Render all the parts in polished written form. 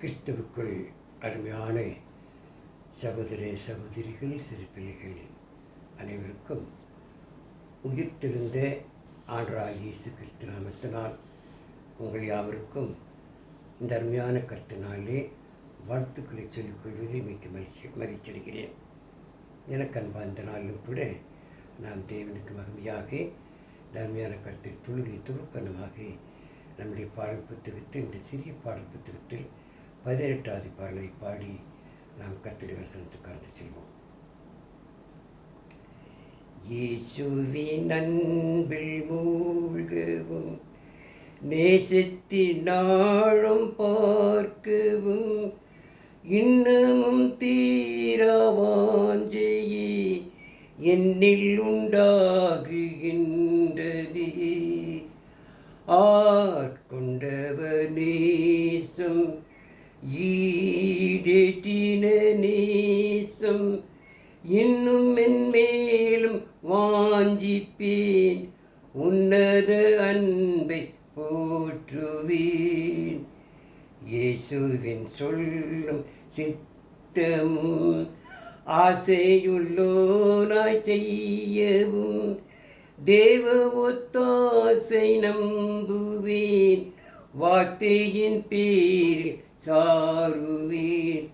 கிறிஸ்துவுக்குள் அருமையான சகோதர சகோதரிகள், சிறு பிள்ளைகள் அனைவருக்கும் உயிர்த்தெழுந்த ஆண்டவராகிய இயேசு கிறிஸ்து நாமத்தினால் உங்கள் யாவருக்கும் இந்த அருமையான கருத்தினாலே வாழ்த்துக்களை சொல்லிக் கொள்வதில் மிக்க மகிழ்ச்சி அடைகிறேன். எனக்கு அன்பா இந்த நாளிலும் கூட நாம் தேவனுக்கு மகிமையாக இந்த அருமையான கருத்தை தொகுப்பனமாக நம்முடைய பாடல் புத்தகத்தில், இந்த சிறிய பாடல் புத்தகத்தில் 18வது பாடலை பாடி நாம் கர்த்தருடைய வசனத்துக்கு கடந்து செல்வோம். இயேசுவின் அன்பில் மூழ்கவும் நேசத்தினாலும் பார்க்கவும் இன்னமும் தீரவாஞ்சையே என்னில் உண்டாகுகின்றது. ஆட்கொண்டவர் நேசம் ஈடேற்றின நேசம் இன்னும் மென்மேலும் வாஞ்சிப்பேன். உன்னத அன்பை போற்றுவேன். இயேசுவின் சொல்லும் சித்தமும் ஆசையுள்ளோனாய் செய்யவும் தேவ ஒத்தாசை நம்புவேன். வார்த்தையின் பேரில் சாருவேன்.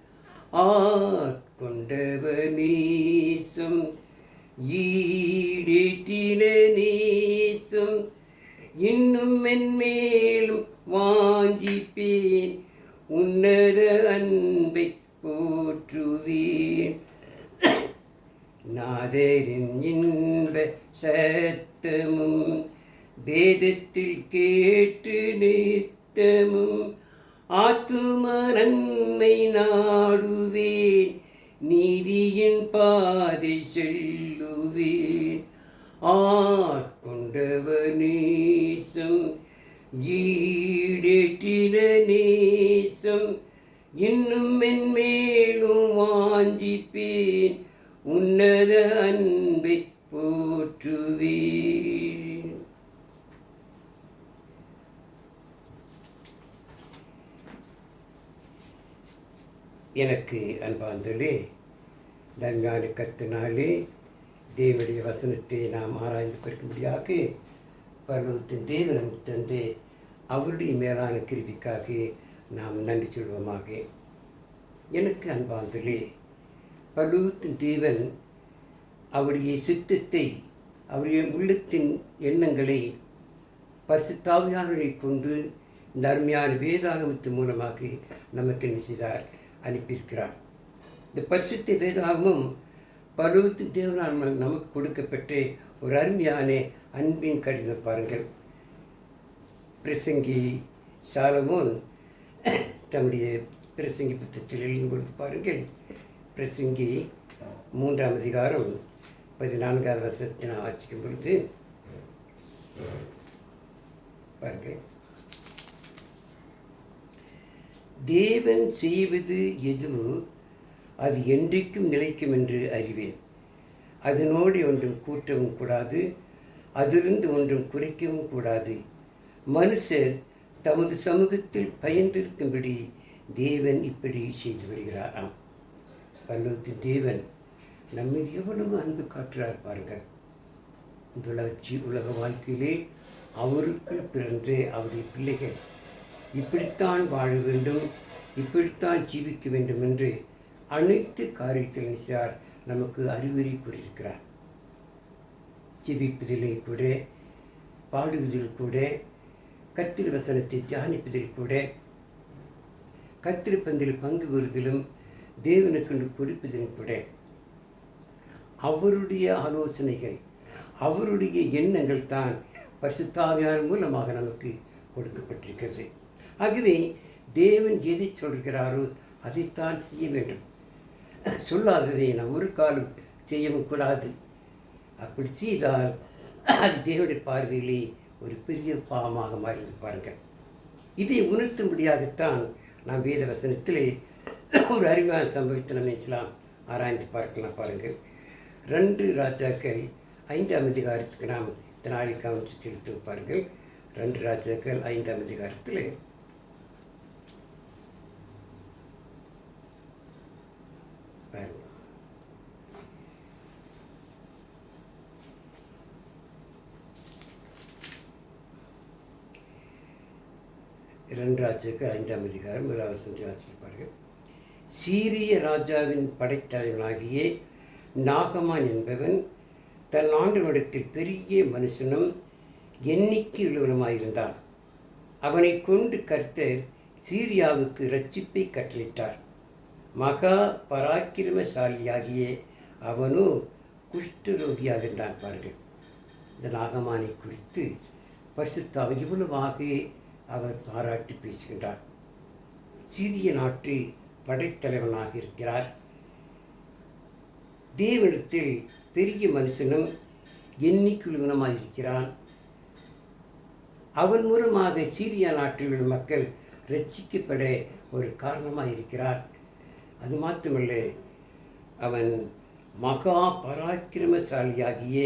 ஆட்கொண்டவர் நேசம் ஈடேற்றின நேசம் இன்னும் மென்மேலும் வாஞ்சிப்பேன். உன்னத அன்பை போற்றுவேன். நாதரின் இன்ப சத்தமும் வேதத்தில் கேட்டு நித்தமும் ஆத்தும நன்மை நாடுவேன். நீதியின் பாதை செல்லுவேன். ஆட்கொண்டவர் நேசம் ஈடேற்றின நேசம் இன்னும் மென்மேலும் வாஞ்சிப்பேன். உன்னத அன்பை போற்றுவேன். எனக்கு அன்பாந்தலே நன்மையான கத்தினாலே தேவனுடைய வசனத்தை நாம் ஆராய்ந்து பார்க்கும்படியாக பரலோகத்தின் தேவன் தந்து அவருடைய மேலான கிருபிக்காக நாம் நன்றி சொல்வோமாக. எனக்கு அன்பாந்தலே பரலோகத்தின் தேவன் அவருடைய சித்தத்தை, அவருடைய உள்ளத்தின் எண்ணங்களை பரிசுத்த ஆவியானவரை கொண்டு இந்த அருமையான வேதாகமத்தின் மூலமாக நமக்கு என்ன செய்தார், அனுப்பியிருக்கிறார். இந்த பரிசுத்த வேதாகமும் பரலோகத்தின் தேவனால் நமக்கு கொடுக்கப்பட்ட ஒரு அருமையான அன்பின் கடிதம். பாருங்கள், பிரசங்கி சாலமோன் தம்முடைய பிரசங்கி புத்தகத்தில் எழுதும் பொழுது பாருங்கள், பிரசங்கி 3ஆம் அதிகாரம் 14வது வசனத்தை நான் வாசிக்கும் பொழுது பாருங்கள், தேவன் செய்வது எதுவோ அது என்றைக்கும் நிலைக்கும் என்று அறிவேன். அதனோடு ஒன்றும் கூட்டவும் கூடாது, அதிலிருந்து ஒன்றும் குறைக்கவும் கூடாது. மனுஷர் தமது சமூகத்தில் பயந்திருக்கும்படி தேவன் இப்படி செய்து வருகிறாராம். பரலோகத்தின் தேவன் நம்மை எவ்வளவு அன்பு காட்டுகிறார் பாருங்கள். இந்த உலக வாழ்க்கையிலே அவருக்குள் பிறந்த அவருடைய பிள்ளைகள் இப்படித்தான் வாழ வேண்டும், இப்படித்தான் ஜீவிக்க வேண்டும் என்று அனைத்து காரியத்தில் நமக்கு அறிவுரை கூறியிருக்கிறார். ஜீவிப்பதிலே கூட, பாடுவதில் கூட, கர்த்தர் வசனத்தை தியானிப்பதில் கூட, கர்த்தர் பந்தில் பங்கு பெறுவதிலும், தேவனுக்கு கொடுப்பதிலும் கூட அவருடைய ஆலோசனைகள், அவருடைய எண்ணங்கள் தான் பரிசுத்த ஆவியானவர் மூலமாக நமக்கு கொடுக்கப்பட்டிருக்கிறது. ஆகவே தேவன் எதை சொல்கிறாரோ அதைத்தான் செய்ய வேண்டும். சொல்லாததை நாம் ஒரு காலம் செய்யவும் கூடாது. அப்படி செய்தால் அது தேவனுடைய பார்வையிலே ஒரு பெரிய பாவமாக மாறியது. பாருங்கள், இதை உணர்த்தும்படியாகத்தான் நாம் வேத வசனத்திலே ஒரு அறிவான சம்பவத்தை நம்ம நினைச்சலாம், ஆராய்ந்து பார்க்கலாம். பாருங்கள், 2 ராஜாக்கள் 5ஆம் அதிகாரத்துக்கு நாம் இந்த நாளில் கவனித்து செலுத்தி பாருங்கள். 2 ராஜாக்கள் 5ஆம் அதிகாரத்தில் 2 ராஜாக்கள் 5ஆம் அதிகாரம் 1 வசனத்தை வாசிப்பார்கள். சீரிய ராஜாவின் படைத்தலைவனாகிய நாகமான் என்பவன் தன் ஆண்டவனிடத்தில் பெரிய மனுஷனும் எண்ணிக்கை உள்ளவனுமாயிருந்தான். அவனை கொண்டு கர்த்தர் சீரியாவுக்கு இரட்சிப்பை கட்டளிட்டார். மகா பராக்கிரமசாலியாகிய அவனோ குஷ்டரோகியாக இருந்தான். பாருங்கள், இந்த நாகமானை குறித்து பரிசுத்த இவ்வளவாக அவர் பாராட்டி பேசுகின்றார். சீரிய நாட்டு படைத்தலைவனாக இருக்கிறார். தேவனிடத்தில் பெரிய மனுஷனும் எண்ணிக்கையுள்ளவனுமாய் இருக்கிறான். அவன் மூலமாக சீரியா நாட்டில் உள்ள மக்கள் ரட்சிக்கப்பட ஒரு காரணமாக இருக்கிறார். அது மாத்திரமல்ல, அவன் மகா பராக்கிரமசாலியாகிய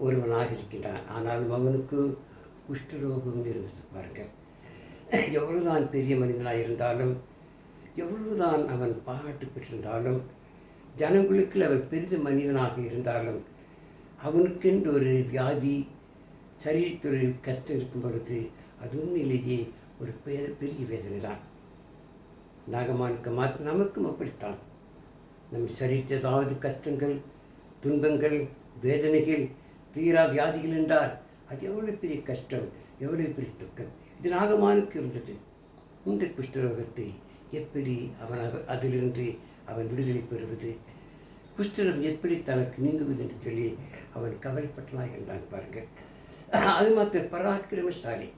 ஒருவனாக இருக்கின்றான். ஆனாலும் அவனுக்கு குஷ்டரோகம் இருந்தது. பாருங்கள், எவ்வளவுதான் பெரிய மனிதனாக இருந்தாலும், எவ்வளவுதான் அவன் பாராட்டு பெற்றிருந்தாலும், ஜனங்களுக்கு அவர் பெரிய மனிதனாக இருந்தாலும், அவனுக்கென்று ஒரு வியாதி சரீரத்தொரு கஷ்டம் இருக்கும் பொழுது அது உண்மையிலேயே ஒரு பெரிய வேதனை தான். நாகமானுக்கு மாற்ற நமக்கும் அப்படித்தான். நம் சரீரத்தில் ஏதாவது கஷ்டங்கள், துன்பங்கள், வேதனைகள், தீரா வியாதிகள் என்றால் அது எவ்வளோ பெரிய கஷ்டம், எவ்வளோ பெரிய துக்கம். இது நாகமானுக்கு இருந்தது. இந்த குஷ்டரோகத்தை எப்படி அவன் அதிலிருந்து அவன் விடுதலை பெறுவது, குஷ்டரோகம் எப்படி தனக்கு நீங்குவது என்று சொல்லி அவன் கவலைப்பட்டனாக இருந்தான். பாருங்கள், அது மாத்திரம் பராக்கிரமசாலி.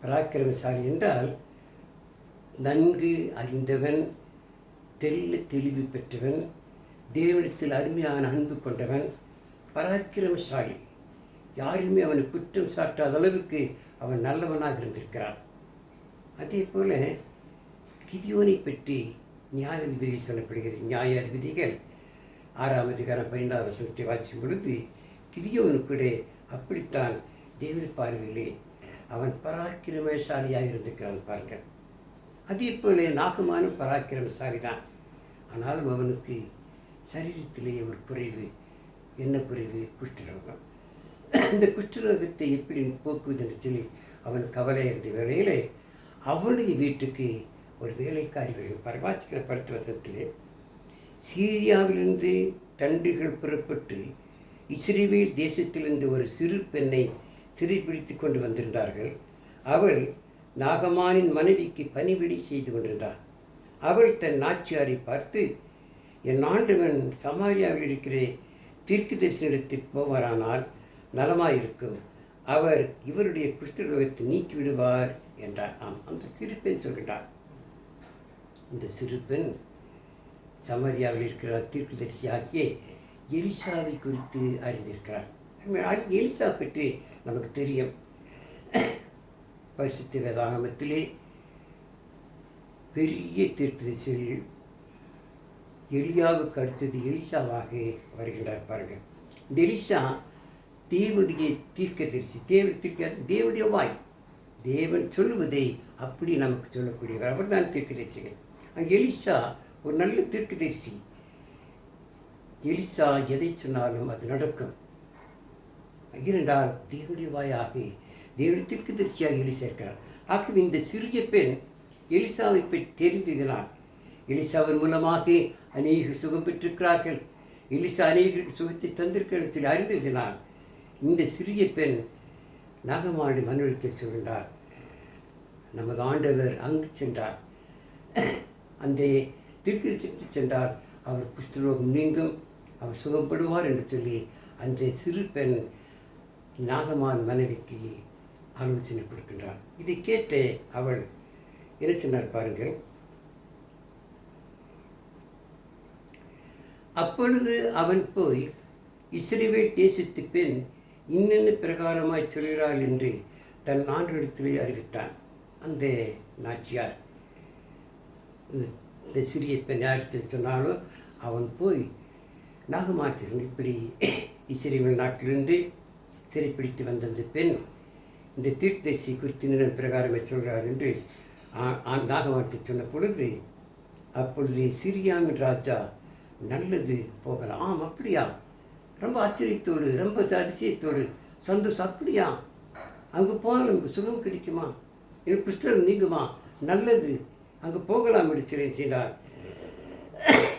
பராக்கிரமசாலி என்றால் நன்கு அறிந்தவன், தெளிவு பெற்றவன், தேவனிடத்தில் அருமையான அன்பு கொண்டவன், பராக்கிரமசாலி. யாருமே அவனை குற்றம் சாட்டாத அளவுக்கு அவன் நல்லவனாக இருந்திருக்கிறான். அதே போல கிதியோனை பற்றி நியாயாதிபதியில் சொல்லப்படுகிறது. நியாயாதிபதிகள் 6ஆம் அதிகாரம் 12ஆம் வசனத்தை வாசிக்கும் பொழுது கிதியோனு கூட அப்படித்தான் தேவ பார்வையிலே அவன் பராக்கிரமசாலியாக இருந்திருக்கிறான். பாருங்கள், அதே போல நாகமானும் பராக்கிரமசாலி தான். ஆனாலும் அவனுக்கு சரீரத்திலேயே ஒரு குறைவு. என்ன குறைவு? குஷ்டரோகம். இந்த குஷ்டரோகத்தை எப்படி போக்குவது என்று சொல்லி அவன் கவலை இருந்த வேளையிலே அவனுடைய வீட்டுக்கு ஒரு வேலைக்காரி வரும். பரவாசிக்கிற படுத்த வசத்திலே சீரியாவிலிருந்து தண்டுகள் புறப்பட்டு இஸ்ரவேல் தேசத்திலிருந்து ஒரு சிறு பெண்ணை சிறைப்பிடித்து கொண்டு வந்திருந்தார்கள். அவள் நாகமானின் மனைவிக்கு பணிவிடை செய்து கொண்டிருந்தார். அவள் தன் நாச்சியாரை பார்த்து, என் ஆண்டவன் சமாரியாவில் இருக்கிற தீர்க்கதரிசனத்திற்கு போவாரானால் நலமாயிருக்கும், அவர் இவருடைய குஷ்டரோகத்தை நீக்கிவிடுவார் என்றார். அந்த சிறுபெண் சொல்கின்றார். இந்த சிறுபெண் சமாரியாவில் இருக்கிற தீர்க்கதரிசியாகிய எலிசாவை குறித்து அறிந்திருக்கிறார். எலிசா பற்றி நமக்கு தெரியும். பரிசுத்த வேதாகமத்திலே பெரிய தீர்க்கதரிசிகள் எலியாவுக்கு அடுத்தது எலிசாவாக வருகின்றார். பாருங்கள், இந்த எலிசா தேவனுடைய தீர்க்கதரிசி. தேவனுடைய வாய், தேவன் சொல்லுவதை அப்படி நமக்கு சொல்லக்கூடியவர். அவர் தான் தீர்க்கதரிசிகள். எலிசா ஒரு நல்ல தீர்க்கதரிசி. எலிசா எதை சொன்னாலும் அது நடக்கும். இரண்டால் தேவனுடைய வாயாக தேவனுடைய தீர்க்கதரிசியாக எலிசா இருக்கிறார். ஆகவே இந்த சிறிய பெண் எலிசாவை பற்றி தெரிந்ததினால் எலிசாவின் மூலமாக அநேகர் சுகம் பெற்றிருக்கிறார்கள். எலிசா அநேகருக்கு சுகத்தை தந்திருக்கிறது சொல்லி அறிந்ததினால் இந்த சிறிய பெண் நாகமானுடைய மனுவிடத்தில் சொல்கின்றார். நமது ஆண்டவர் அங்கு சென்றார், அந்த தீர்க்கதரிசிக்கு சென்றார், அவர் குஷ்டரோகம் நீங்கும், அவர் சுகப்படுவார் என்று சொல்லி அந்த சிறு பெண் நாகமான் மனைவிக்கு ஆலோசனை கொடுக்கின்றார். இதை கேட்டு அவள் என்ன சொன்னார் பாருங்கள். அப்பொழுது அவன் போய் இஸ்ரவேல் தேசத்து பெண் இன்னென்ன பிரகாரமாய் சொல்கிறாள் என்று தன் ஆண்டவரிடத்திலே அறிவித்தான். அந்த நாச்சியார் இந்த சிறிய பெண் யாரிடத்தில் சொன்னாலும் அவன் போய் நாகமான் இப்படி இஸ்ரவேல் நாட்டிலிருந்து சிறைப்பிடித்து வந்த அந்த பெண் இந்த தீர்க்கதரிசி குறித்து நின்ற பிரகாரமே சொல்கிறார் என்று நாகமானத்தை சொன்ன பொழுது, அப்பொழுது சிரியாவின் ராஜா நல்லது போகலாம். அப்படியா? ரொம்ப ஆச்சரியத்தோடு, ரொம்ப அதிசயத்தோடு, சந்தோஷம். அப்படியா? அங்கே போனால் நமக்கு சுகம் கிடைக்குமா? எனக்கு குஷ்டரோகம் நீங்குமா? நல்லது, அங்கே போகலாம் என்று சொன்னார்.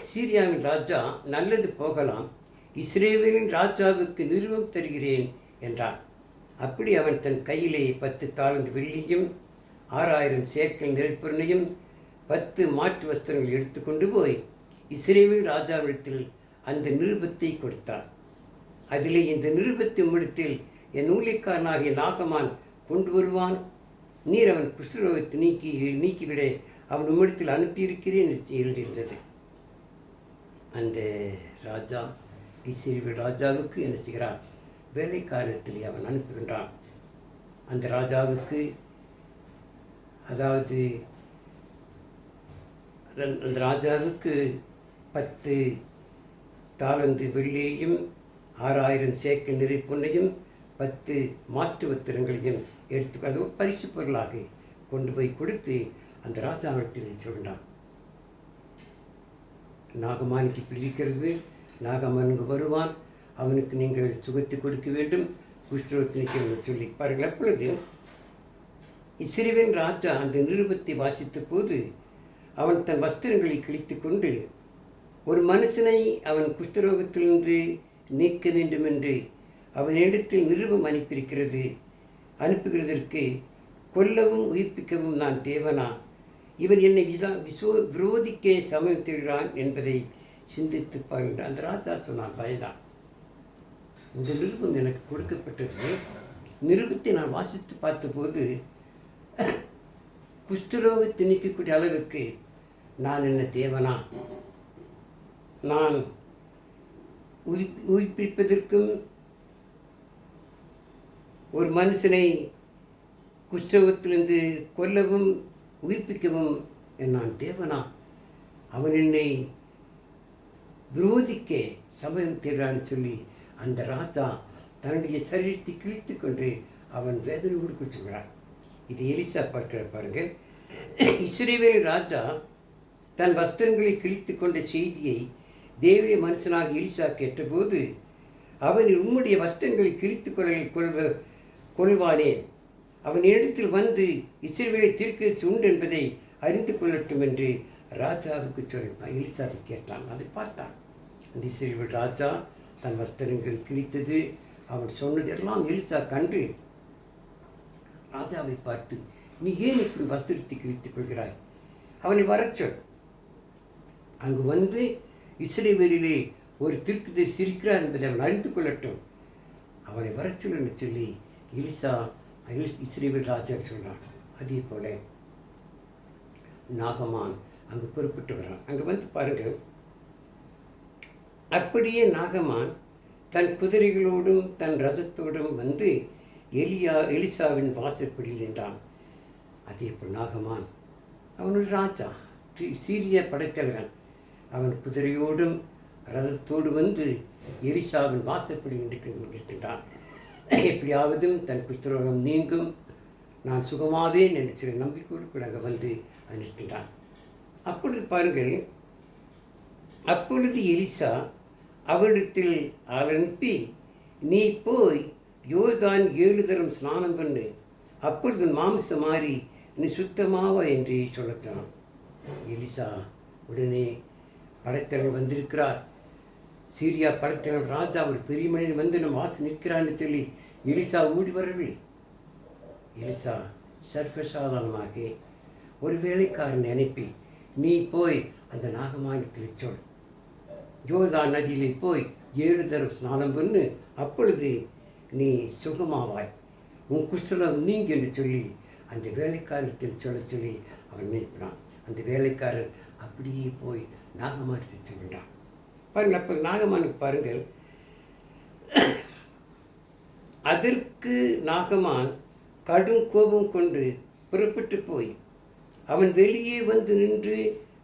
சீரியாவின் ராஜா, நல்லது போகலாம், இஸ்ரேலின் ராஜாவுக்கு நிறுவம் தருகிறேன் என்றான். அப்படி அவன் தன் கையிலே 10 தாலந்து வெள்ளியும் 6000 சேக்கல் நெருப்பொருளையும் 10 மாற்று வஸ்திரங்கள் எடுத்துக்கொண்டு போய் இஸ்ரேலின் ராஜாவிடத்தில் அந்த நிருபத்தை கொடுத்தான். அதிலே, இந்த நிருபத்தை உம்மிடத்தில் என் ஊழியக்காரனாகிய நாகமான் கொண்டு வருவான், நீர் அவன் குஷ்டரோகத்தை நீக்கிவிட அவன் உம்மிடத்தில் அனுப்பியிருக்கிறேன் என்று எழுதியிருந்தது. அந்த ராஜா இஸ்ரேல் ராஜாவுக்கு என்ன செய்கிறான்? வேலைக்காரத்திலே அவன் அனுப்புகின்றான். அந்த ராஜாவுக்கு, அதாவது அந்த ராஜாவுக்கு 10 தாலந்து வெள்ளியையும் 6000 சேக்கல் நிறை பொன்னையும் 10 மாற்று வஸ்திரங்களையும் எடுத்து அது பரிசு பொருளாக கொண்டு போய் கொடுத்து அந்த ராஜாவிடத்தில் சொல்கிறான். நாகமானுக்கு பிடிக்கிறது, நாகமானுக்கு வருவான், அவனுக்கு நீங்கள் சுகத்தை கொடுக்க வேண்டும், குஷ்டரோகத்திற்கு சொல்லி பாருங்கள். அப்பொழுது இஸ்ரவேலின் ராஜா அந்த நிருபத்தை வாசித்த போது அவன் தன் வஸ்திரங்களை கிழித்து கொண்டு, ஒரு மனுஷனை அவன் குஷ்டரோகத்திலிருந்து நீக்க வேண்டும் என்று அவனிடத்தில் நிருபம் அனுப்புகிறதற்கு கொல்லவும் உயிர்ப்பிக்கவும் நான் தேவனா? இவன் என்னை விரோதிக்க சமயம் தேடுகிறான் என்பதை சிந்தித்து பாருங்க. அந்த ராஜா சொன்னான், பயதான், இந்த நிருபம் எனக்கு கொடுக்கப்பட்டது. நிருபத்தை நான் வாசித்து பார்த்தபோது குஷ்டரோகத்தை நீக்கக்கூடிய அளவுக்கு நான் என்ன தேவனா? நான் உயிர்ப்பிப்பதற்கும் ஒரு மனுஷனை குஷ்டரோகத்திலிருந்து கொல்லவும் உயிர்ப்பிக்கவும் நான் தேவனா? அவன் என்னை விரோதிக்க சமயம் தேடுறான்னு சொல்லி அந்த ராஜா தன்னுடைய சரீரத்தை கிழித்து கொண்டு அவன் வேதனையோடு குடிச்சுக்கிறான். இது எலிசா பார்க்கிற பாருங்கள். இஸ்ரவேல் ராஜா தன் வஸ்திரங்களை கிழித்து கொண்ட செய்தியை தேவனுடைய மனுஷனாக எலிசா கேட்டபோது, அவன் உம்முடைய வஸ்திரங்களை கிழித்து கொள்வானேன், அவன் இடத்தில் வந்து இஸ்ரவேலை தீர்க்கதரிசி உண்டு என்பதை அறிந்து கொள்ளட்டும் என்று ராஜாவுக்கு சொல்லிப்பான். எலிசா அதை கேட்டான், அதை பார்த்தான். அந்த இஸ்ரவேல் ராஜா தன் வஸ்திரங்கள் கிழித்தது, அவன் சொன்னதெல்லாம் எலிசா கண்டு ராஜாவை பார்த்து, நீ ஏன் இப்படி வஸ்திரத்தை கிழித்துக் கொள்கிறாய்? அவனை வரச்சொல், அங்கு வந்து இஸ்ரவேலிலே ஒரு தீர்க்கதரிசி இருக்கிறார் என்பதை அவன் அறிந்து கொள்ளட்டும், அவனை வரச்சொல் என்று சொல்லி இஸ்ரவேல் ராஜா சொல்றான். அதே போல நாகமான் அங்கு புறப்பட்டு வரான். அங்கே வந்து பாருங்கள். அப்படியே நாகமான் தன் குதிரைகளோடும் தன் ரதத்தோடும் வந்து எலிசாவின் வாசற்படியில் நின்றான். அதே போல் நாகமான், அவன் ஒரு ராஜா, சீரிய படைத்தலைவன். அவன் குதிரையோடும் ரதத்தோடு வந்து எலிசாவின் வாசற்படியில் நிற்கின்றான். எப்படியாவது தன் குஷ்டரோகம் நீங்கும், நான் சுகமாவேன் என்று சில நம்பிக்கையோடு கூட அங்கே வந்து நிற்கின்றான். அப்பொழுது பாருங்கள், அப்பொழுது எலிசா அவரிடத்தில் அனுப்பி, நீ போய் யோர்தான் 7 தரம் ஸ்நானம் பண்ணு, அப்பொழுது மாம்சம் மாறி நீ சுத்தமாவா என்று சொல்லத்தான். எலிசா உடனே படைத்தலைவர் வந்திருக்கிறார், சீரியா படைத்தலைவர் ராஜா, ஒரு பெரிய மனிதன் வந்து நம்ம வாசல் நிற்கிறான்னு சொல்லி எலிசா ஓடி வரவில்லை. எலிசா சர்வசாதாரணமாக ஒரு வேலைக்காரன் அனுப்பி, நீ போய் அந்த நாகமானத்தில் சொல், யோர்தான் நதியிலே போய் 7 தரம் ஸ்நானம் பண்ணு, அப்பொழுது நீ சுகமாவாய், உன் குஷ்டரோகம் நீங்க என்று சொல்லி அந்த வேலைக்காரத்தில் சொல்லி அவன் நினைப்பான். அந்த வேலைக்காரர் அப்படியே போய் நாகமானத்தில் சொல்கிறான். பாருங்கள், அப்போ நாகமானுக்கு பாருங்கள், அதற்கு நாகமான் கடும் கோபம் கொண்டு புறப்பட்டு போய் அவன் வெளியே வந்து நின்று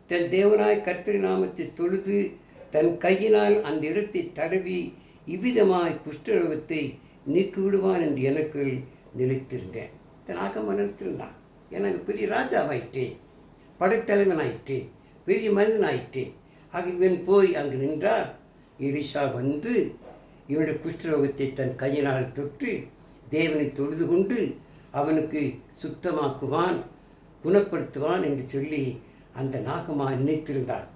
தன் தேவனாய் கர்த்தரின் நாமத்தை தொழுது தன் கையினால் அந்த இடத்தை தடவி இவ்விதமாய் குஷ்டரோகத்தை நீக்கி விடுவான் என்று எனக்கு நிலைத்திருந்தேன். நாகமான் நினைத்திருந்தான், எனக்கு பெரிய ராஜாவாயிட்டேன், படைத்தலைவனாயிட்டேன், பெரிய மனிதனாயிட்டேன். ஆக இவன் போய் அங்கு நின்றார். எலிசா வந்து இவனுடைய குஷ்டரோகத்தை தன் கையினால் தொட்டு தேவனை தொழுது கொண்டு அவனுக்கு சுத்தமாக்குவான், குணப்படுத்துவான் என்று சொல்லி அந்த நாகமான் நினைத்திருந்தான்.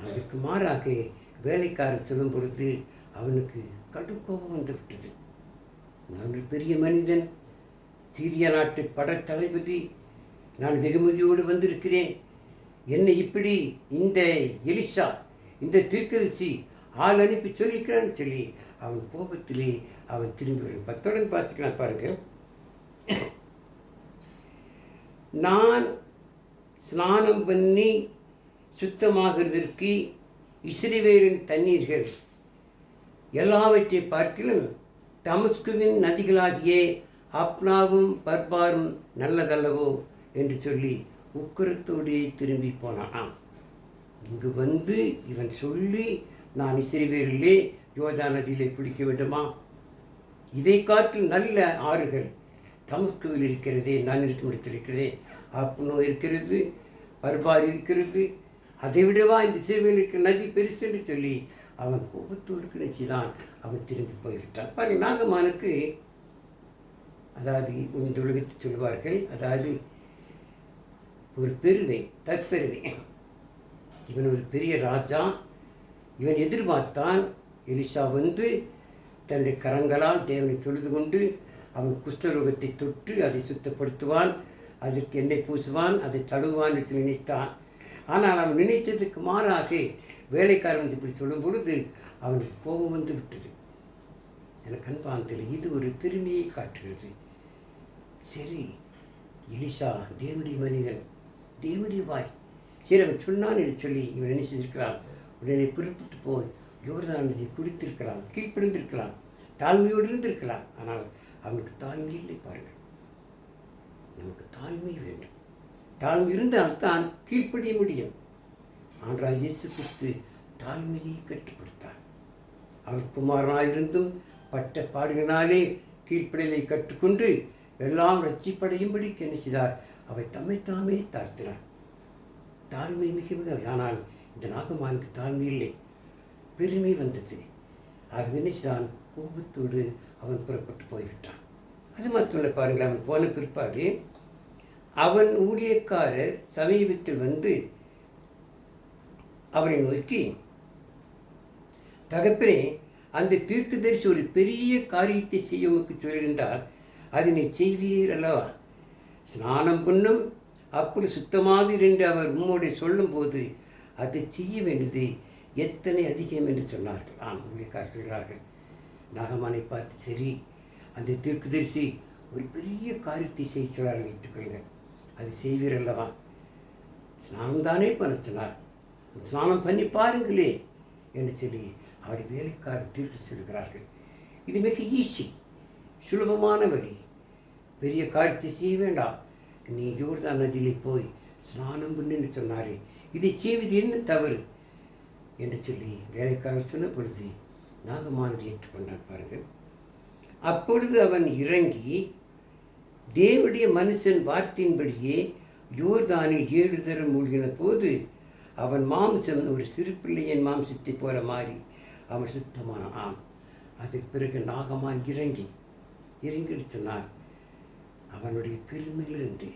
அதுக்கு மாறாக வேலைக்காரன் சொல்லும் பொழுது அவனுக்கு கடும் கோபம் வந்து விட்டது. நான் ஒரு பெரிய மனிதன், சீரிய நாட்டு படத்தளபதி, நான் வெகுமதியோடு வந்திருக்கிறேன், என்னை இப்படி இந்த எலிசா, இந்த தீர்க்கதரிசி ஆள் அனுப்பி சொல்லியிருக்கிறான்னு சொல்லி அவன் கோபத்திலே அவன் திரும்பி வரும். 10 வாசிக்கலாம் பாருங்கள். நான் ஸ்நானம் பண்ணி சுத்தமாகிறதற்கு இஸ்ரவேலின் தண்ணீர்கள் எல்லாவற்றை பார்க்கிலும் தமஸ்குவின் நதிகளாகிய அப்னாவும் பர்பாரும் நல்லதல்லவோ என்று சொல்லி உக்கிரத்தோடே திரும்பி போனான். இங்கு வந்து இவன் சொல்லி, நான் இஸ்ரவேலிலே யோர்தான் நதியிலே குளிக்க வேண்டுமா? இதை காட்டில் நல்ல ஆறுகள் தமஸ்குவில் இருக்கிறதே, நான் இருக்கும் இடத்தில் இருக்கிறதே, அப்னோ இருக்கிறது, பர்பார் இருக்கிறது, அதை விடவா இந்த இஸ்ரவேலில் இருக்கிற நதி பெருசு என்று சொல்லி அவன் கோபத்தோடு கிடைச்சிதான் அவன் திரும்பி போய்விட்டான். பாருங்கள், நாகமானுக்கு அதாவது இந்த உலகத்தை சொல்வார்கள், அதாவது ஒரு பெருமை, தற்பெருமை. இவன் ஒரு பெரிய ராஜா. இவன் எதிர்பார்த்தான் எலிசா வந்து தன்னுடைய கரங்களால் தேவனை தொழுது கொண்டு அவன் குஷ்டரோகத்தை தொட்டு அதை சுத்தப்படுத்துவான், அதற்கு எண்ணெய் பூசுவான், அதை தழுவான் என்று நினைத்தான். ஆனால் அவன் நினைத்ததுக்கு மாறாக வேலைக்காரன் இப்படி சொல்லும் பொழுது அவனுக்கு கோபம் வந்து விட்டது. எனக்கு அன்பானதில் இது ஒரு பெருமையை காட்டுகிறது. சரி, எலிசா தேவனுடைய மனிதன், தேவனுடைய வாய், சரி அவன் சொன்னான் என்று சொல்லி இவன் என்ன செய்திருக்கிறான், உடனே புறப்பட்டு போய் யோர்தான் நதியை குடித்திருக்கலாம், கீழ்ப்படிந்திருக்கலாம், தாழ்மையோடு இருந்திருக்கலாம். ஆனால் அவனுக்கு தாழ்மை இல்லை. பாருங்கள், நமக்கு தாழ்மை வேண்டும். தாழ்மை இருந்தால்தான் கீழ்ப்படிய முடியும். ஆண்டவராகிய இயேசு கிறிஸ்து தாழ்மையை கற்றுக் கொடுத்தார். அவர் குமாரனாயிருந்தும் பட்ட பாடுகளினாலே கீழ்ப்படிதலை கற்றுக்கொண்டு எல்லாம் ரட்சிப்படையும்படிக்கு என்ன செய்தார், அவை தம்மைத்தாமே தாழ்த்தினார். தாழ்மை மிக ஆனால் இந்த நாகமானுக்கு தாழ்மை இல்லை, பெருமை வந்தது. ஆகவே என்ன செய்தான், கோபத்தோடு அவன் புறப்பட்டு போய்விட்டான். அது மட்டுமல்ல, பாருங்கள், அவன் போன பிற்பாடு அவன் ஊழியக்காரர் சமீபத்தில் வந்து அவரை நோக்கி, தகப்பனே, அந்த தீர்க்கதரிசி ஒரு பெரிய காரியத்தை செய்ய உமக்கு சொல்லியிருந்தால் அதனை செய்வீர் அல்லவா? ஸ்நானம் பண்ணும் அப்படி சுத்தமாவீர் என்று அவர் உம்மோடு சொல்லும்போது அதை செய்ய வேண்டியது எத்தனை அதிகம் என்று சொன்னார்கள். ஊழியக்காரர் சொல்கிறார்கள், நாகமானை பார்த்து, சரி, அந்த தீர்க்கதரிசி ஒரு பெரிய காரியத்தை செய்ய சொல்லார் வைத்துக்கொள்ளுங்கள், அது செய்வீர் அல்லவா? ஸ்நானம் தானே பண்ண சொன்னார், ஸ்நானம் பண்ணி பாருங்களே என்று சொல்லி அவருடைய வேலைக்காரர் தீர்த்து சொல்கிறார்கள். இது மிக ஈஸி, சுலபமான வழி. பெரிய காரியத்தை செய்ய வேண்டாம், நீ யோர்தான் நதியிலே போய் ஸ்நானம் பண்ணுன்னு சொன்னாரே, இதை செய்வது என்ன தவறு என்று சொல்லி வேலைக்காரர் சொன்ன பொழுது நாகமானது ஏற்றுக்கொண்டான். பாருங்கள், அப்பொழுது அவன் இறங்கி தேவனுடைய மனுஷன் வார்த்தையின்படியே யோர்தானில் 7 தரம் மூழ்கின போது அவன் மாம்சம் ஒரு சிறு பிள்ளையின் மாம்சத்தை போல மாறி அவன் சுத்தமானான். அதற்கு பிறகு நாகமான் இறங்கி சொன்னான், அவனுடைய பெருமையிலிருந்து,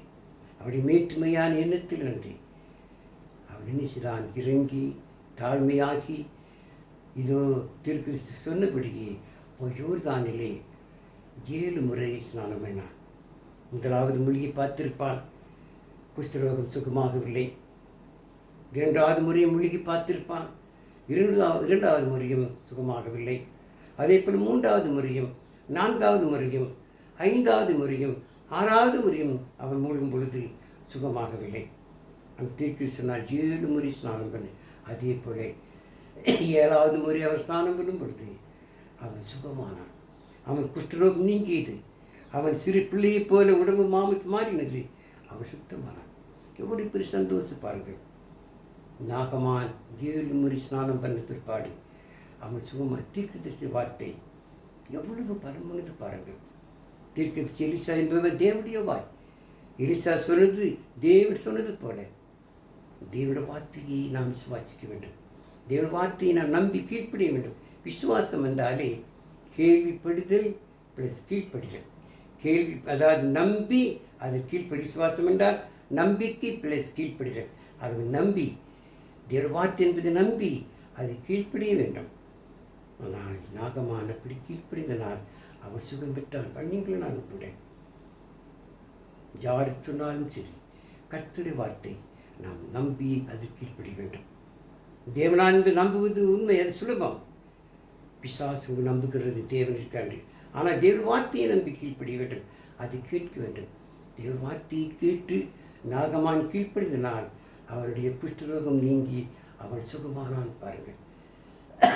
அவனுடைய மேட்டுமையான எண்ணத்திலிருந்து அவன் என்ன செய்தான், இறங்கி தாழ்மையாகி இதோ திருக்கு சொன்னபடியே போய் யோர்தானிலே 7 முறை ஸ்நானம் பண்ணான். முதலாவது மூழ்கி பார்த்திருப்பான், குஷ்டரோகம் சுகமாகவில்லை. 2வது முறையும் மூழ்கி பார்த்திருப்பான், இரண்டாவது முறையும் சுகமாகவில்லை. அதே போல் 3வது முறையும் 4வது முறையும் 5வது முறையும் 6வது முறையும் அவன் மூழ்கும் பொழுது சுகமாகவில்லை. அவன் தீர்க்கு சொன்னால் 7 முறை ஸ்நானம் பண்ணு. அதே போல 7வது முறை அவன் ஸ்நானம் பண்ணும் பொழுது அவன் சுகமானான். அவன் குஷ்டரோகம் நீங்கியது. அவன் சிறு பிள்ளையைப் போல உடம்பு மாமிசம் மாறினது. அவன் சுத்தமானான். எவ்வளவு பெரிய சந்தோஷம் பாருங்கள். நாகமான் 7 முறை ஸ்நானம் பண்ண பிற்பாடு அவன் சுகமாக தீர்க்கதரிசி வார்த்தை எவ்வளவு பலமானது பாருங்கள். தீர்க்கதரிசி எலிசா என்பவர் தேவனுடைய வாய். எலிசா சொன்னது தேவன் சொன்னது போல தேவனுடைய வார்த்தையை நாம் விசுவாசிக்க வேண்டும். தேவனுடைய வார்த்தையை நாம் நம்பி கீழ்ப்படிய வேண்டும். விசுவாசம் என்றாலே கேள்விப்படுதல் ப்ளஸ் கீழ்ப்படிதல். கேள்வி, அதாவது நம்பி அது கீழ்ப்படி. விசுவாசம் என்றால் நம்பிக்கை பிளஸ் கீழ்ப்படிதல். அது நம்பி, தேவ வார்த்தை என்பது நம்பி அது கீழ்ப்படிய வேண்டும். ஆனால் நாகமான் அப்படி கீழ்ப்படிந்தனால் அவர் சுகம் பெற்றால் பண்ணீங்களும் நான் விட்டுவிட்டேன். யார் சொன்னாலும் சரி, கர்த்தருடைய வார்த்தை நாம் நம்பி அது கீழ்ப்படிய வேண்டும். தேவனான்பு நம்புவது உண்மை, அது சுலபம். பிசாசு நம்புகிறது தேவன் இருக்காண்டு. ஆனால் தேவ வார்த்தையை நம்பி கீழ்ப்படிய வேண்டும், அதை கேட்க வேண்டும். தேவ வார்த்தையை கேட்டு நாகமான் கீழ்ப்படிந்தனால் அவருடைய குஷ்டரோகம் நீங்கி அவன் சுகமானான். பாருங்கள்,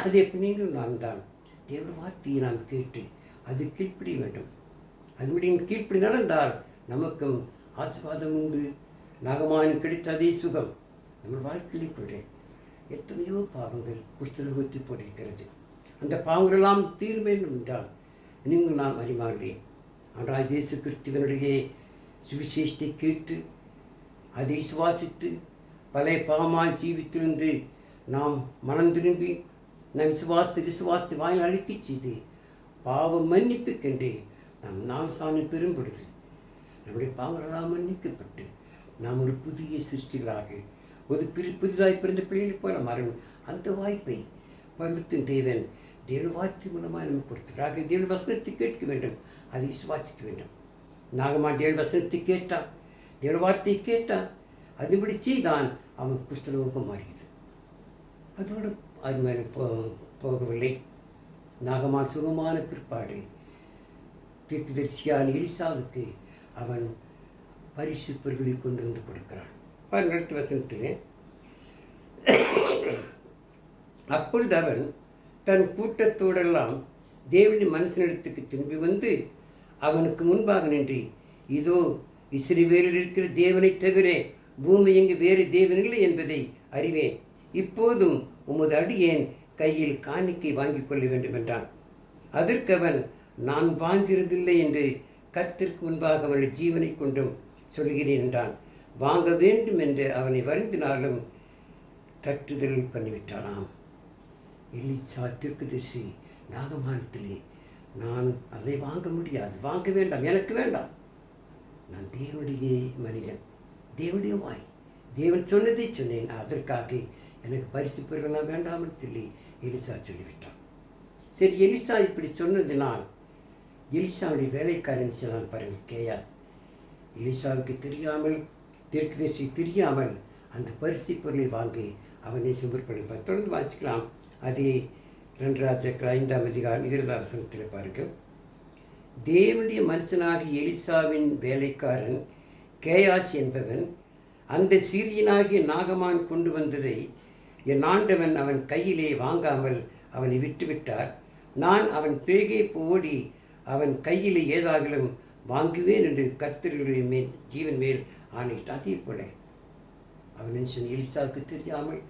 அதே நீங்களும் நான் தான் தேவ வார்த்தையை நாம் கேட்டு அது கீழ்ப்படிய வேண்டும். அதுபடி கீழ்ப்படி நடந்தால் நமக்கும் ஆசீர்வாதம் உண்டு. நாகமான் கிடைத்த அதே சுகம் நம்ம வாழ்க்கையிலே கூட எத்தனையோ பாவங்கள் குஷ்டரோகத்தில் போட்டிருக்கிறது. அந்த பாவங்களெல்லாம் தீர வேண்டும் என்றால் நீங்கள் நான் அறிமாறுகிறேன். ஆனால் இயேசு கிறிஸ்துவனுடைய சுவிசேஷத்தை கேட்டு அதை சுவாசித்து பழைய பாவமாய் ஜீவித்திருந்து நாம் மனம் திரும்பி நம் விசுவாசத்தை வாயில் அழைப்பி செய்து பாவம் மன்னிப்பு கண்டு நாம் நாசாமி பெறும் பொழுது நம்முடைய பாவங்களெல்லாம் மன்னிக்கப்பட்டு நாம் ஒரு புதிய சிருஷ்டிகளாக ஒரு புதிதாய் பிறந்த பிள்ளைகளை போல மாறும் அந்த வாய்ப்பை பருவத்தின் தேவன் தேவ வார்த்தை மூலமாக நமக்கு கொடுத்தார். தேவ வசனத்தை கேட்க வேண்டும், அதை விசுவாசிக்க வேண்டும். நாகமா தேவ வசனத்தை கேட்டான், தேவ வார்த்தையை கேட்டான், அதுபடி செய்தான் அவன் குஷ்டரோகம் மாறியது. அதோடு அது மேலே போகவில்லை. நாகமான் சுகமான பிற்பாடு தீர்க்கதரிசியான எலிசாவுக்கு அவன் பரிசு பொருட்களை கொண்டு வந்து கொடுக்கிறான். அடுத்த வசனத்திலே, அப்பொழுது அவன் தன் கூட்டத்தோடெல்லாம் தேவனின் மனுஷனிடத்துக்கு திரும்பி வந்து அவனுக்கு முன்பாக நின்று, இதோ இஸ்ரவேலில் இருக்கிற தேவனை தவிர பூமி எங்கு வேறு தேவனில்லை என்பதை அறிவேன். இப்போதும் உமது அடியேன் கையில் காணிக்கை வாங்கிக் கொள்ள வேண்டும் என்றான். அதற்கு அவன், நான் வாங்கிறதில்லை என்று கர்த்தருக்கு முன்பாக அவனுடைய ஜீவனை கொண்டும் சொல்கிறேன் என்றான். வாங்க வேண்டும் என்று அவனை வருந்தினாலும் தட்டுதல் பண்ணிவிட்டானாம். எலிசா தீர்க்கதரிசி நாகமானத்திலே, நான் அதை வாங்க முடியாது, வாங்க வேண்டாம், எனக்கு வேண்டாம், நான் தேவனுடைய மனிதன், தேவனுடைய வாய், தேவன் சொன்னதை சொன்னேன், அதற்காக எனக்கு பரிசு பொருளெல்லாம் வேண்டாம்னு சொல்லி எலிசா சொல்லிவிட்டான். சரி, எலிசா இப்படி சொன்னதினால் எலிசாவுடைய வேலைக்காரன் சொன்னான் பாருங்கள், கேயாஸ். எலிசாவுக்கு தெரியாமல், தீர்க்கதரிசி தெரியாமல் அந்த பரிசு பொருளை வாங்கி அவனை சுமர்ப்பணிப்பான். தொடர்ந்து வாசிக்கலாம். அதே 2 ராஜாக்கள் 5ஆம் அதிகாரம் 2ஆம் வசனத்தில் பாருங்கள். தேவனுடைய மனுஷனாகிய எலிசாவின் வேலைக்காரன் கேயாஸ் என்பவன் அந்த சீரியனாகிய நாகமான் கொண்டு வந்ததை என் ஆண்டவன் அவன் கையிலே வாங்காமல் அவனை விட்டுவிட்டார். நான் அவன் பேகே ஓடி அவன் கையிலே ஏதாகிலும் வாங்குவேன் என்று கர்த்தருடைய மேல் ஜீவன் மேல் ஆணையிட்டான். அதே போல அவன் மனுஷன் எலிசாவுக்கு தெரியாமல்,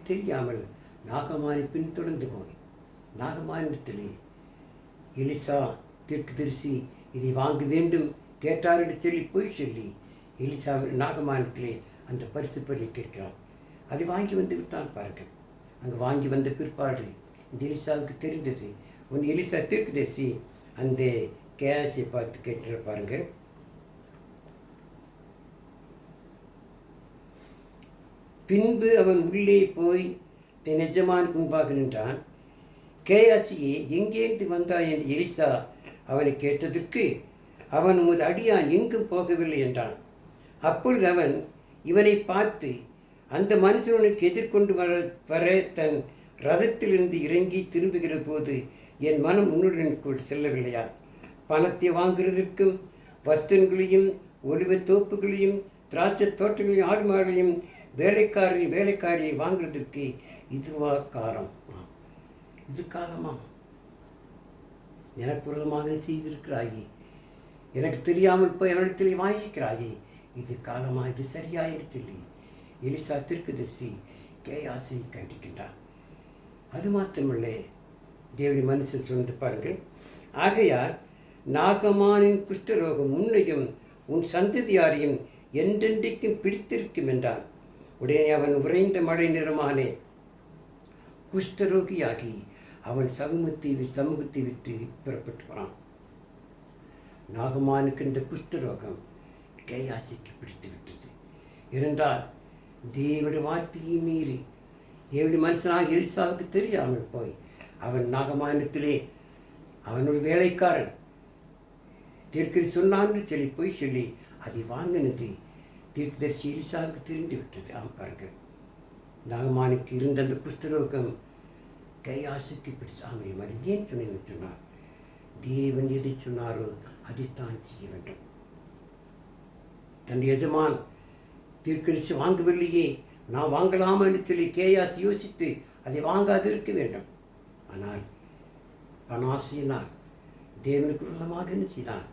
தெரியாமல் நாகமானை பின்தொடர்ந்து போய் நாகமானிடத்திலே எலிசா தீர்க்கதரிசி இதை வாங்க வேண்டும் கேட்டார் என்று சொல்லி போய் சொல்லி எலிசா நாகமானத்திலே அந்த பரிசு பொருளை கேட்கிறான். அதை வாங்கி வந்து விட்டான் பாருங்கள். அங்கே வாங்கி வந்த பிற்பாடு இந்த எலிசாவுக்கு தெரிந்தது. உன் எலிசா தீர்க்கதரிசி அந்த கேஸை பார்த்து கேட்டு பாருங்கள். பின்பு அவன் உள்ளே போய் தன் எஜமானுக்கு முன்பாக நின்றான். கேயாசியே, எங்கேருந்து வந்தாய் என்று எலிசா அவனை கேட்டதற்கு அவன், உமது அடியான் எங்கும் போகவில்லை என்றான். அப்பொழுது அவன் இவனை பார்த்து, அந்த மனுஷனுக்கு எதிர்கொண்டு வர தன் ரதத்திலிருந்து இறங்கி திரும்புகிற போது என் மனம் உன்னுடன் கூட செல்லவில்லையா? பணத்தை வாங்குறதற்கும் வஸ்திரங்களையும் ஒலிவத் தோப்புகளையும் திராட்சை தோட்டங்களையும் ஆடு மாடுகளையும் வேலைக்காரியை வாங்குறதற்கு இதுவா காரம்? இது காலமா? எனக்கு விரோதமாக செய்திருக்கிறாயே, எனக்கு தெரியாமல் போய் அவனிடத்தில் வாங்கிக்கிறாயே, இது காலமா? இது சரியாயிரு சொல்லி எலிசா தீர்க்கதரிசி கேயாசை கண்டிக்கின்றான். அது மாத்திரமில்லை, தேவனுடைய மனுஷன் சொன்னது பாருங்கள். ஆகையால் நாகமானின் குஷ்டரோகம் உன்னையும் உன் சந்ததியாரையும் என்றென்றைக்கும் பிடித்திருக்கும் என்றான். உடனே அவன் உறைந்த மழை நிறமானே குஷ்டரோகியாகி அவன் சமூகத்தை விட்டு புறப்பட்டு போனான். நாகமானுக்கு இந்த குஷ்டரோகம் கேயாசிக்கு பிடித்து விட்டது. இருந்தால் தேவனுடைய வார்த்தையை மீறி தேவனுடைய மனுஷனாக எலிசாவுக்கு தெரியாமல் போய் அவன் நாகமானத்திலே அவனுடைய வேலைக்காரன் தீர்க்கதரிசி சொன்னான்னு சொல்லி போய் சொல்லி அதை வாங்கினது தீர்க்கதரிசி எலிசாவுக்கு தெரிந்து விட்டது. பாருங்கள், நாகமானுக்கு இருந்த அந்த குஷ்டரோகம் கையாசுக்கு பிடிச்ச மாதிரி ஏன் சொன்னேன்னு சொன்னார், தேவன் எதை சொன்னாரோ அதைத்தான் செய்ய வேண்டும். தன் எஜமான் தீர்க்கதரிசி வாங்கவில்லையே, நான் வாங்கலாமா என்று சொல்லி கேயாசி யோசித்து அதை வாங்காது இருக்க வேண்டும். ஆனால் பணாசியினால் தேவனுக்கு விரோதமாக என்ன செய்தான்,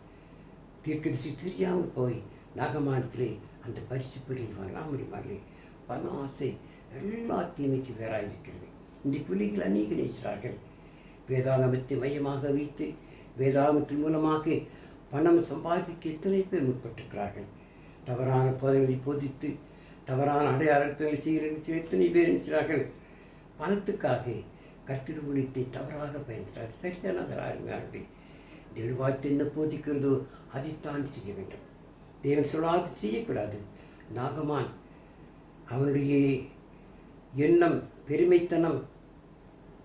தீர்க்கதரிசி தெரியாமல் போய் நாகமானத்திலே அந்த பரிசு பிடியில் வாங்கலாம் முடியுமாறு பணாசை எல்லா தீமைக்கு வேறாயிருக்கிறது. இந்த பிள்ளைகள் அநேக நேசிக்கிறார்கள். வேதாகமத்தை மையமாக வைத்து வேதாகமத்தின் மூலமாக பணம் சம்பாதிக்க எத்தனை பேர் முற்பட்டிருக்கிறார்கள். தவறான போதைகளை போதித்து தவறான அடையாளங்களை செய்கிற எத்தனை பேர் நினைக்கிறார்கள். பணத்துக்காக கர்த்தர் ஊழியத்தை தவறாக பயன்படுத்தார். சரியானவர்கள் தேவவார்த்தை என்ன போதிக்கிறதோ அதைத்தான் செய்ய வேண்டும். தேவன் சொல்லாது செய்யக்கூடாது. நாகமான் அவனுடைய எண்ணம் பெருமைத்தனம்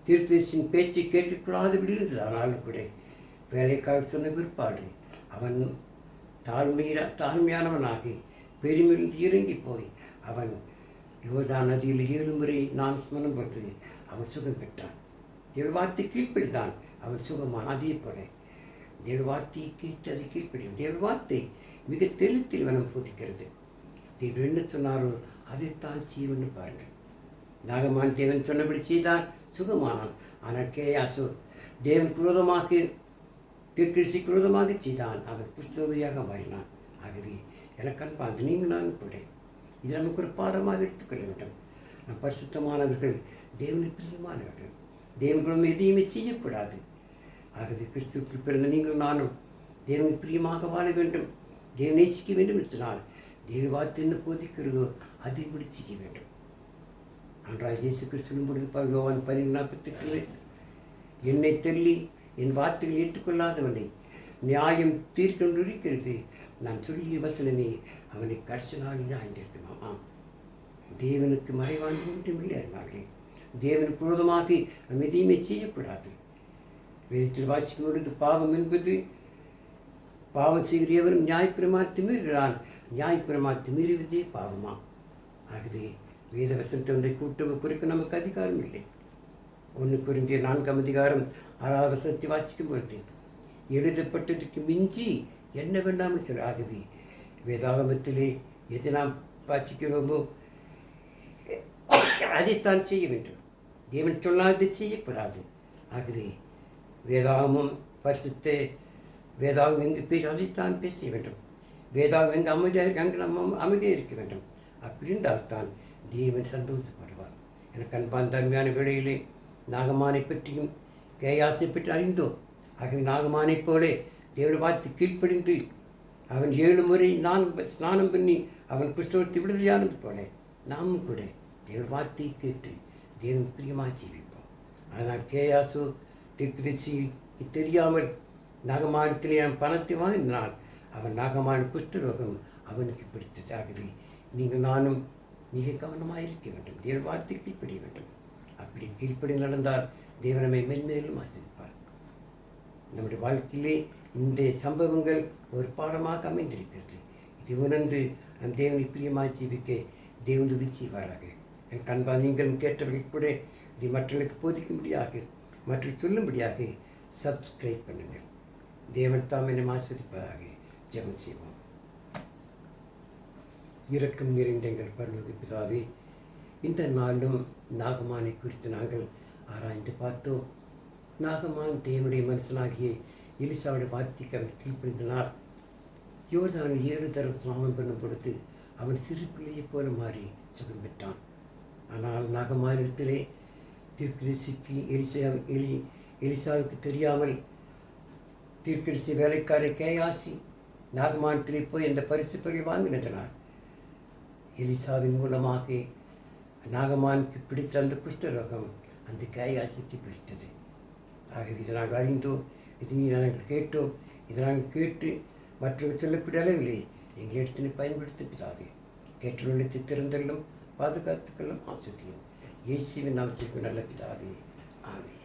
தீர்க்கதரிசியின் பேச்சை கேட்கக்கூடாது இருந்தது. ஆனாலும் கூட வேலைக்காரர் சொன்ன பிற்பாடு அவன் தாழ்மையானவனாக பெருமையிலிருந்து இறங்கி போய் அவன் யோர்தான் நதியில் 7 முறை நான் ஸ்மரணம் பொறுத்து அவன் சுகம் பெற்றான். தேவவார்த்தை கீழ்ப்படிதான் அவன் சுகமான். அதே போல தேவவார்த்தையை கேட்டு அதை கீழ்ப்படியும். தேவவார்த்தை மிக தெளித்தில் வனம் போதிக்கிறது. தேவன் என்ன சொன்னாரோ அதைத்தான் செய்வன்னு பாருங்கள். நாகமான் தேவன் சொன்னபடி செய்தான், சுகமானான். ஆனால் கேயாசு தேவன் குரோதமாக தீர்க்கதரிசி குரோதமாக செய்தான், அவன் குஷ்டரோகியாக மாறினான். ஆகவே எனக்கு அன்பாந்து நீங்கள் நான் கூட இது நமக்கு ஒரு பாடமாக எடுத்துக்கொள்ள வேண்டும். நம் பரிசுத்தமானவர்கள், தேவனுக்கு பிரியமானவர்கள், தேவனுக்கு எதையுமே செய்யக்கூடாது. ஆகவே கிறிஸ்துவுக்கு பிறந்த நீங்கள் நானும் தேவனுக்கு பிரியமாக வாழ வேண்டும், தேவனை நேசிக்க வேண்டும் என்றால் தேவ வார்த்தை என்ன போதிக்கிறதோ அதின்படி செய்ய வேண்டும். அன்றாக இயேசு கிறிஸ்து பொழுது யோவான் 12:48 என்னை தள்ளி என் வார்த்தைகள் ஏற்றுக்கொள்ளாதவனை நியாயம் தீர்க்கொண்டு இருக்கிறது. நான் சொல்லிய வசனமே அவனை கடைசி நாளில் ஆய்ந்திருக்குமாம். தேவனுக்கு மறைவான ஒன்றும் இல்லை அறிவார்களே. தேவனுக்கு விரோதமாக நம்ம எதையுமே செய்யக்கூடாது. வேதத்தில் வாசிக்கும் பொழுது பாவம் என்பது பாவம் செய்கிறவன் நியாயப்பிரமாணத்தை மீறுகிறான், நியாயப்பிரமாணத்தை மீறுவதே பாவமா. ஆகவே வேத வசனத்தை ஒன்றை கூட்ட குறிக்க நமக்கு அதிகாரம் இல்லை. 1 கொரிந்தியர் 4:6 வசனத்தை வாசிக்கும் பொழுது எழுதப்பட்டதுக்கு மிஞ்சி என்ன வேண்டாம்னு சொல்ல. ஆகவே வேதாகமத்திலே எதை நாம் வாசிக்கிறோமோ அதைத்தான் செய்ய வேண்டும். தேவன் சொல்லாது செய்யக்கூடாது. ஆகவே வேதாகமும் பரிசுத்த வேதாகம் எங்கு பேச அதைத்தான் பேச வேண்டும். வேதாகம் எங்கு அமைதியாக இருக்கு அங்கு நம்ம அமைதியாக இருக்க வேண்டும். அப்படி இருந்தால்தான் தேவன் சந்தோஷப்படுவார். எனக்கு அன்பான தன்மையான வேளையிலே நாகமானை பற்றியும் கேயாசை பற்றி அறிந்தோம். ஆகவே நாகமானைப் போலே தேவனை பார்த்து கீழ்ப்படிந்து அவன் 7 முறை நான் ஸ்நானம் பண்ணி அவன் குஷ்டத்தை விடுதலையானது போல நாமும் கூட தேவன் வார்த்தையை கேட்டு தேவன் பிரியமாக ஜீவிப்போம். ஆனால் கேயாசு தீர்க்கதரிசி தெரியாமல் நாகமானத்திலே அவன் பணத்தை வாங்கினால் அவன் நாகமான குஷ்டரோகம் அவனுக்கு பிடித்தது. ஆகவே நீங்கள் நானும் மிக கவனமாக இருக்க வேண்டும். தேவன் வார்த்தை கீழ்ப்படிய வேண்டும். அப்படி கீழ்ப்படி நடந்தால் தேவனமை மென்மேலும் ஆசிரிப்பார். நம்முடைய வாழ்க்கையிலே இந்த சம்பவங்கள் ஒரு பாடமாக அமைந்திருக்கிறது. இது உணர்ந்து நம் தேவனை பிரியமாக ஜீவிக்க தேவன் உதவி செய்வாராக. என் கண்பா நீங்களும் கேட்டவர்கள் கூட இதை மற்றவர்களுக்கு போதிக்கும்படியாக மற்றும் சொல்லும்படியாக சப்ஸ்கிரைப் பண்ணுங்கள். தேவன் தாம் என்னை ஆஸ்வதிப்பதாக. ஜெபம் செய்வோம். இரக்கம் நிறைந்த எங்கள் பரலோக பிதாவே, இந்த நாளும் நாகமானை குறித்து நாங்கள் ஆராய்ந்து பார்த்தோம். நாகமான் தேவனுடைய மனுஷனாகிய எலிசாவுடைய வார்த்தைக்கு அவன் கீழ்ப்படிந்தனால் யோர்தான் 7 தரம் ஸ்நானம் பண்ணும் பொழுது அவன் சிறு பிள்ளையைப் போல மாறி சுகம் பெற்றான். ஆனால் நாகமானிடத்திலே தீர்க்கதரிசிக்கு எலிசாவுக்கு தெரியாமல் தீர்க்கதரிசி வேலைக்காரை கேயாசி நாகமானத்திலே போய் அந்த பரிசுப்பை வாங்கினதனால் எலிசாவின் மூலமாக நாகமானுக்கு பிடித்த அந்த குஷ்டரோகம் அந்த கேயாசிக்கு பிடித்தது. ஆகவே இதை நாங்கள் அறிந்தோம், இது நாங்கள் கேட்டோம். இதை நாங்கள் கேட்டு மற்றவர்கள் சொல்லக்கூடிய அளவிலே எங்கள் இடத்தினை பயன்படுத்தி பிதாவே கேட்டுள்ளத்தை திறந்தெல்லாம் பாதுகாத்துக்கெல்லாம் ஆசிரியம் இயேசுவின் நாமத்திற்கு நல்ல பிதாவே ஆமென்.